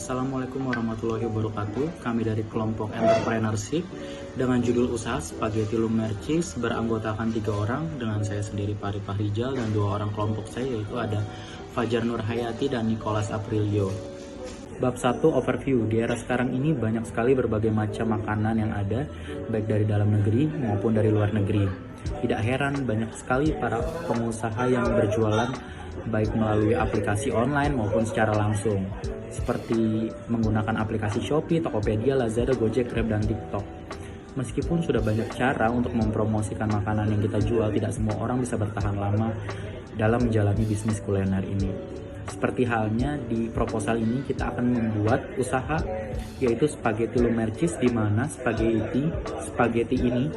Assalamualaikum warahmatullahi wabarakatuh. Kami dari kelompok entrepreneurship dengan judul usaha Spaghetti Lumercis beranggotakan 3 orang dengan saya sendiri Pari Fahrizal dan 2 orang kelompok saya yaitu ada Fajar Nurhayati dan Nicholas Aprilio. Bab 1 overview. Di era sekarang ini banyak sekali berbagai macam makanan yang ada baik dari dalam negeri maupun dari luar negeri. Tidak heran banyak sekali para pengusaha yang berjualan baik melalui aplikasi online maupun secara langsung, seperti menggunakan aplikasi Shopee, Tokopedia, Lazada, Gojek, Grab, dan TikTok. Meskipun sudah banyak cara untuk mempromosikan makanan yang kita jual, tidak semua orang bisa bertahan lama dalam menjalani bisnis kuliner ini. Seperti halnya di proposal ini kita akan membuat usaha yaitu Spaghetti Lumercis, di mana spaghetti ini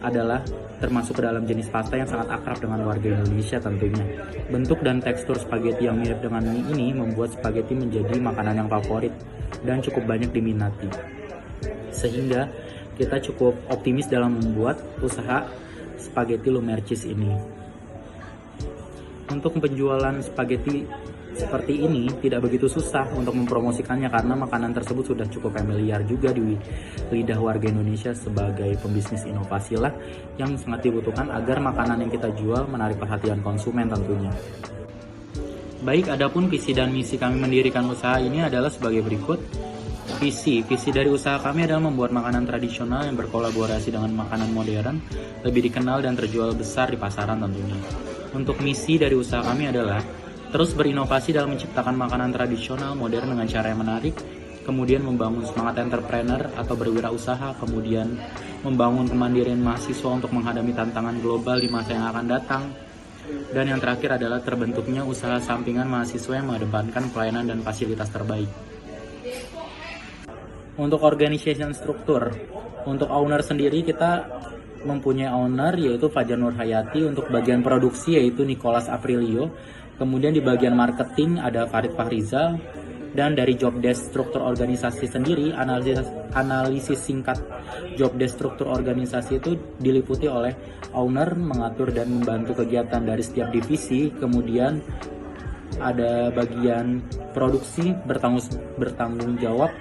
adalah termasuk ke dalam jenis pasta yang sangat akrab dengan warga Indonesia tentunya. Bentuk dan tekstur spaghetti yang mirip dengan mie ini membuat spaghetti menjadi makanan yang favorit dan cukup banyak diminati. Sehingga kita cukup optimis dalam membuat usaha Spaghetti Lumercis ini. Untuk penjualan spaghetti seperti ini tidak begitu susah untuk mempromosikannya karena makanan tersebut sudah cukup familiar juga di lidah warga Indonesia sebagai pembisnis inovasi lah yang sangat dibutuhkan agar makanan yang kita jual menarik perhatian konsumen tentunya. Baik, adapun visi dan misi kami mendirikan usaha ini adalah sebagai berikut. Visi dari usaha kami adalah membuat makanan tradisional yang berkolaborasi dengan makanan modern, lebih dikenal dan terjual besar di pasaran tentunya. Untuk misi dari usaha kami adalah terus berinovasi dalam menciptakan makanan tradisional modern dengan cara yang menarik, kemudian membangun semangat entrepreneur atau berwirausaha, kemudian membangun kemandirian mahasiswa untuk menghadapi tantangan global di masa yang akan datang, dan yang terakhir adalah terbentuknya usaha sampingan mahasiswa yang mengedepankan pelayanan dan fasilitas terbaik. Untuk organization struktur, untuk owner sendiri kita mempunyai owner yaitu Fajar Nurhayati, untuk bagian produksi yaitu Nicholas Aprilio, kemudian di bagian marketing ada Pari Fahrizal, dan dari job desk struktur organisasi sendiri, analisis singkat job desk struktur organisasi itu diliputi oleh owner mengatur dan membantu kegiatan dari setiap divisi, kemudian ada bagian produksi bertanggung jawab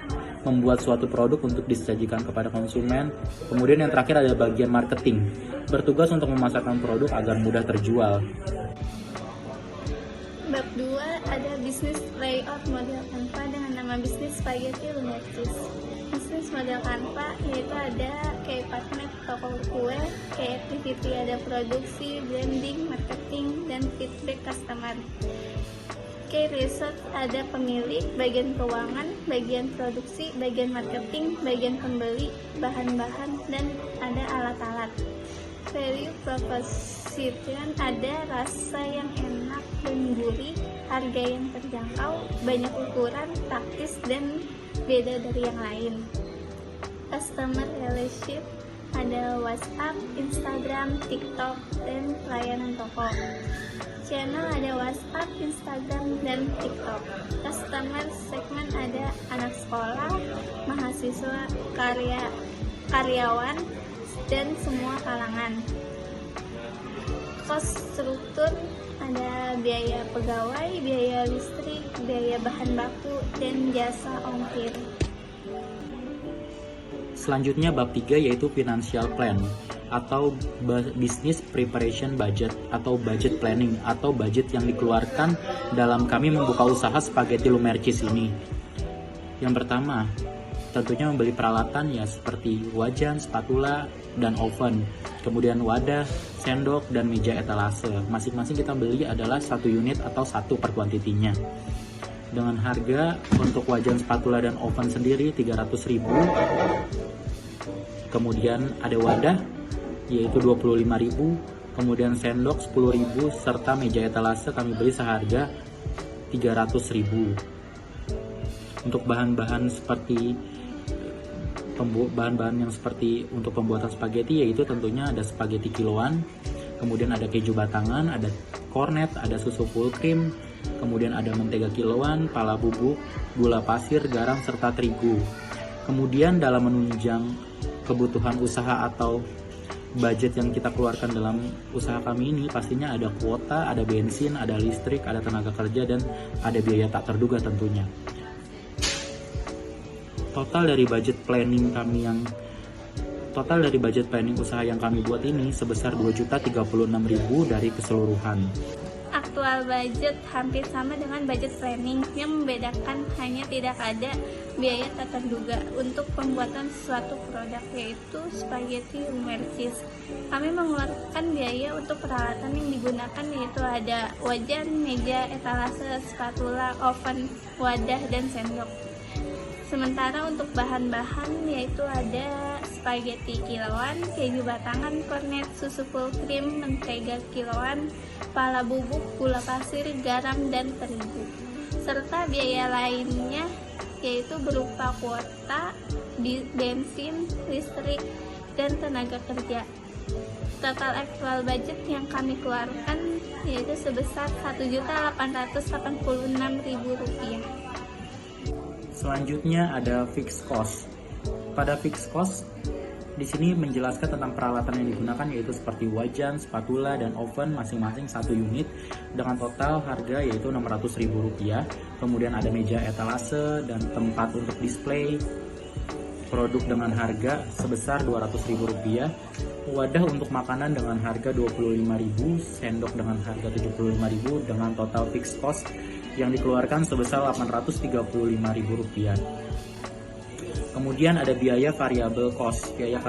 membuat suatu produk untuk disajikan kepada konsumen, kemudian yang terakhir ada bagian marketing bertugas untuk memasarkan produk agar mudah terjual. Bab 2 ada bisnis layout model Canva dengan nama bisnis Spaghetti Lumercis. Bisnis model Canva yaitu ada kayak partner toko kue, kayak activity ada produksi, branding, marketing, dan feedback customer. Kayak resort ada pemilik, bagian keuangan, bagian produksi, bagian marketing, bagian pembeli, bahan-bahan, dan ada alat-alat. Value proposition ada rasa yang enak dan gurih, harga yang terjangkau, banyak ukuran, praktis, dan beda dari yang lain. Customer relationship ada WhatsApp, Instagram, TikTok, dan pelayanan toko. Channel ada WhatsApp, Instagram, dan TikTok. Customer segment ada anak sekolah, mahasiswa, karyawan, dan semua kalangan. Cost struktur ada biaya pegawai, biaya listrik, biaya bahan baku, dan jasa ongkir. Selanjutnya bab 3 yaitu financial plan atau business preparation budget atau budget planning atau budget yang dikeluarkan dalam kami membuka usaha Spaghetti Lumercis ini. Yang pertama, tentunya membeli peralatan ya seperti wajan, spatula, dan oven. Kemudian wadah, sendok, dan meja etalase. Masing-masing kita beli adalah 1 unit atau 1 per kuantitinya. Dengan harga untuk wajan, spatula, dan oven sendiri 300.000. Kemudian ada wadah yaitu 25.000, kemudian sendok 10.000, serta meja etalase kami beli seharga 300.000. Untuk bahan-bahan yang seperti untuk pembuatan spaghetti yaitu tentunya ada spaghetti kiloan, kemudian ada keju batangan, ada kornet, ada susu full cream, kemudian ada mentega kiloan, pala bubuk, gula pasir, garam, serta terigu. Kemudian dalam menunjang kebutuhan usaha atau budget yang kita keluarkan dalam usaha kami ini pastinya ada kuota, ada bensin, ada listrik, ada tenaga kerja, dan ada biaya tak terduga tentunya. total dari budget planning usaha yang kami buat ini sebesar 2.036.000 dari keseluruhan. Aktual budget hampir sama dengan budget planning, yang membedakan hanya tidak ada biaya tak terduga untuk pembuatan suatu produk, yaitu spaghetti lumer cheese. Kami mengeluarkan biaya untuk peralatan yang digunakan, yaitu ada wajan, meja, etalase, spatula, oven, wadah, dan sendok. Sementara untuk bahan-bahan yaitu ada spaghetti kiloan, keju batangan, kornet, susu full cream, mentega kiloan, pala bubuk, gula pasir, garam, dan terigu. Serta biaya lainnya yaitu berupa kuota, bensin, listrik, dan tenaga kerja. Total actual budget yang kami keluarkan yaitu sebesar Rp1.886.000. Selanjutnya ada fixed cost. Pada fixed cost di sini menjelaskan tentang peralatan yang digunakan, yaitu seperti wajan, spatula, dan oven masing-masing 1 unit dengan total harga yaitu Rp600.000. Kemudian ada meja etalase dan tempat untuk display produk dengan harga sebesar Rp200.000. Wadah untuk makanan dengan harga Rp25.000, sendok dengan harga Rp75.000 dengan total fixed cost yang dikeluarkan sebesar Rp835.000. Kemudian ada biaya variable cost. Biaya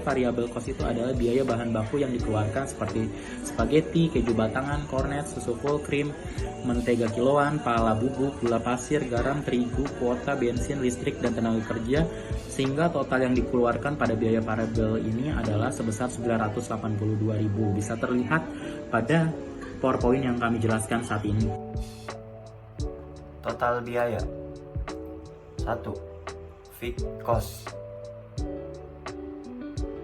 variable cost itu adalah biaya bahan baku yang dikeluarkan seperti spaghetti, keju batangan, kornet, susu full cream, mentega kiloan, pala bubuk, gula pasir, garam, terigu, kuota, bensin, listrik, dan tenaga kerja, sehingga total yang dikeluarkan pada biaya variable ini adalah sebesar Rp982.000. Bisa terlihat pada PowerPoint yang kami jelaskan saat ini. Total biaya 1. Fixed cost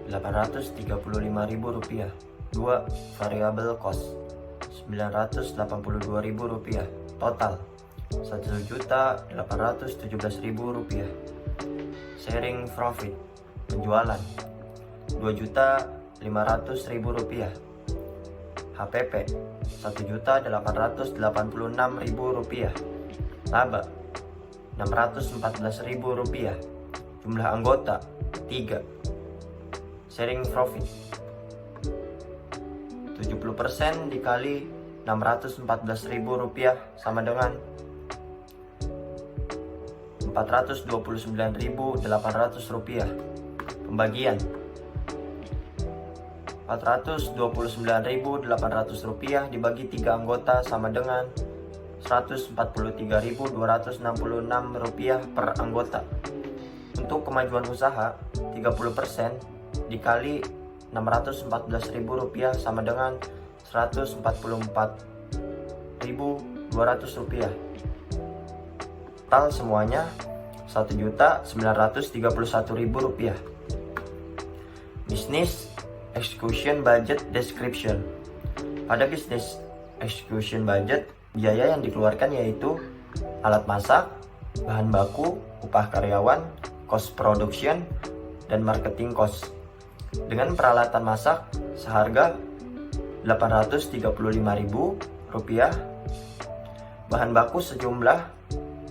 Rp835.000. 2. Variable cost Rp982.000. Total Rp1.817.000. Sharing profit penjualan Rp2.500.000. HPP Rp1.886.000. Laba Rp614.000. Jumlah anggota 3. Sharing profit 70% dikali Rp614.000 sama dengan Rp429.800. Pembagian Rp429.800 dibagi 3 anggota sama dengan Rp143.266 per anggota. Untuk kemajuan usaha 30% dikali Rp614.000 sama dengan Rp144.200. Total semuanya Rp1.931.000. Business Execution Budget Description. Pada Business Execution Budget, biaya yang dikeluarkan yaitu alat masak, bahan baku, upah karyawan, cost production, dan marketing cost. Dengan peralatan masak seharga Rp835.000, bahan baku sejumlah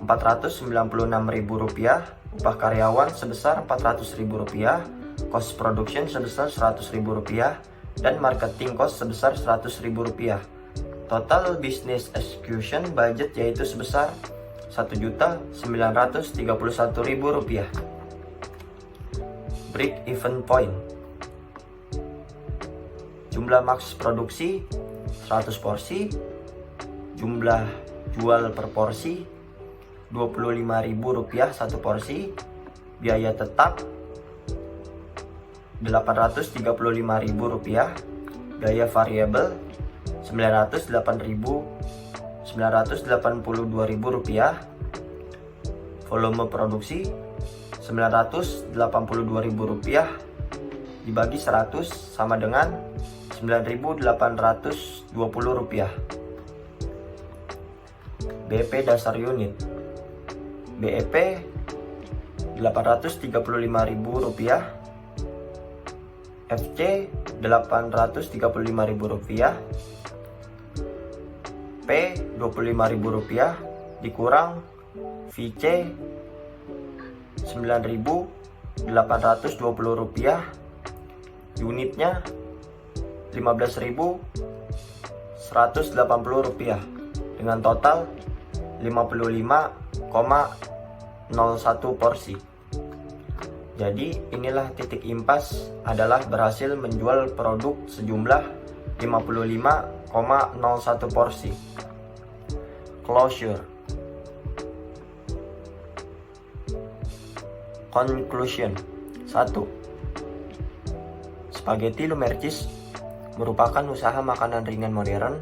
Rp496.000, upah karyawan sebesar Rp400.000, cost production sebesar Rp100.000, dan marketing cost sebesar Rp100.000. Total business execution budget yaitu sebesar Rp1.931.000. Break even point. Jumlah max produksi 100 porsi. Jumlah jual per porsi Rp25.000 satu porsi. Biaya tetap Rp835.000. Biaya variabel Rp982.000. Volume produksi Rp982.000 dibagi 100 sama dengan Rp9.820. BEP dasar unit. BEP Rp835.000. FC Rp835.000. P Rp25.000 dikurang VC Rp9.820, unitnya Rp15.180 dengan total 55,01 porsi. Jadi inilah titik impas adalah berhasil menjual produk sejumlah 55,01 porsi. Closure. Conclusion. 1. Spaghetti Lumercis merupakan usaha makanan ringan modern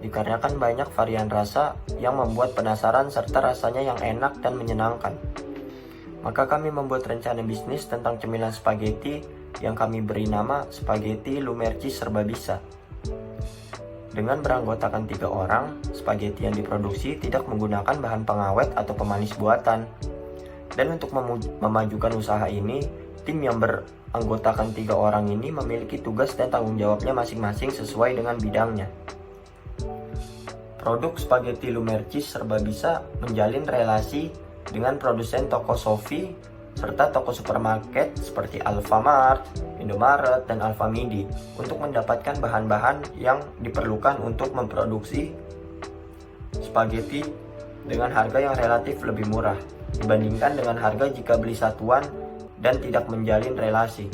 dikarenakan banyak varian rasa yang membuat penasaran serta rasanya yang enak dan menyenangkan. Maka kami membuat rencana bisnis tentang cemilan spaghetti yang kami beri nama Spaghetti Lumercis Serba Bisa. Dengan beranggotakan 3 orang, spaghetti yang diproduksi tidak menggunakan bahan pengawet atau pemanis buatan. Dan untuk memajukan usaha ini, tim yang beranggotakan 3 orang ini memiliki tugas dan tanggung jawabnya masing-masing sesuai dengan bidangnya. Produk Spaghetti Lumercis Serba Bisa menjalin relasi dengan produsen toko Shopee serta toko supermarket seperti Alfamart, Indomaret, dan Alfamidi untuk mendapatkan bahan-bahan yang diperlukan untuk memproduksi spaghetti dengan harga yang relatif lebih murah dibandingkan dengan harga jika beli satuan dan tidak menjalin relasi.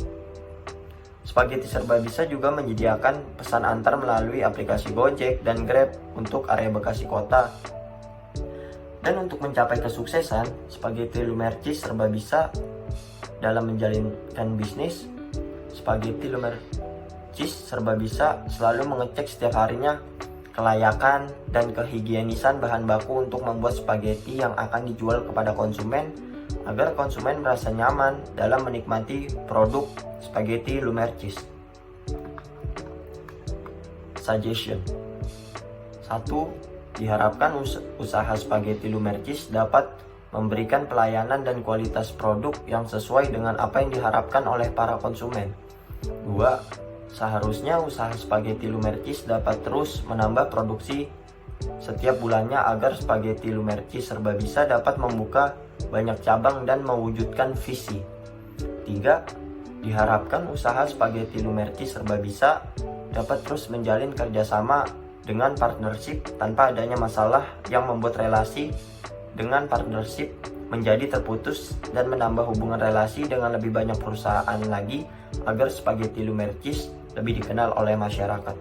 Spaghetti Serba Bisa juga menyediakan pesan antar melalui aplikasi Gojek dan Grab untuk area Bekasi Kota. Dan untuk mencapai kesuksesan, Spaghetti Lumercis Serba Bisa dalam menjalankan bisnis, Spaghetti Lumercis Serba Bisa selalu mengecek setiap harinya kelayakan dan kehigienisan bahan baku untuk membuat spaghetti yang akan dijual kepada konsumen agar konsumen merasa nyaman dalam menikmati produk Spaghetti Lumercis. Suggestion. 1. Diharapkan usaha Spaghetti Lumercis dapat memberikan pelayanan dan kualitas produk yang sesuai dengan apa yang diharapkan oleh para konsumen. 2. Seharusnya usaha Spaghetti Lumercis dapat terus menambah produksi setiap bulannya agar Spaghetti Lumercis Serba Bisa dapat membuka banyak cabang dan mewujudkan visi. 3. Diharapkan usaha Spaghetti Lumercis Serba Bisa dapat terus menjalin kerjasama dengan partnership tanpa adanya masalah yang membuat relasi dengan partnership menjadi terputus dan menambah hubungan relasi dengan lebih banyak perusahaan lagi agar Spaghetti Lumercis lebih dikenal oleh masyarakat.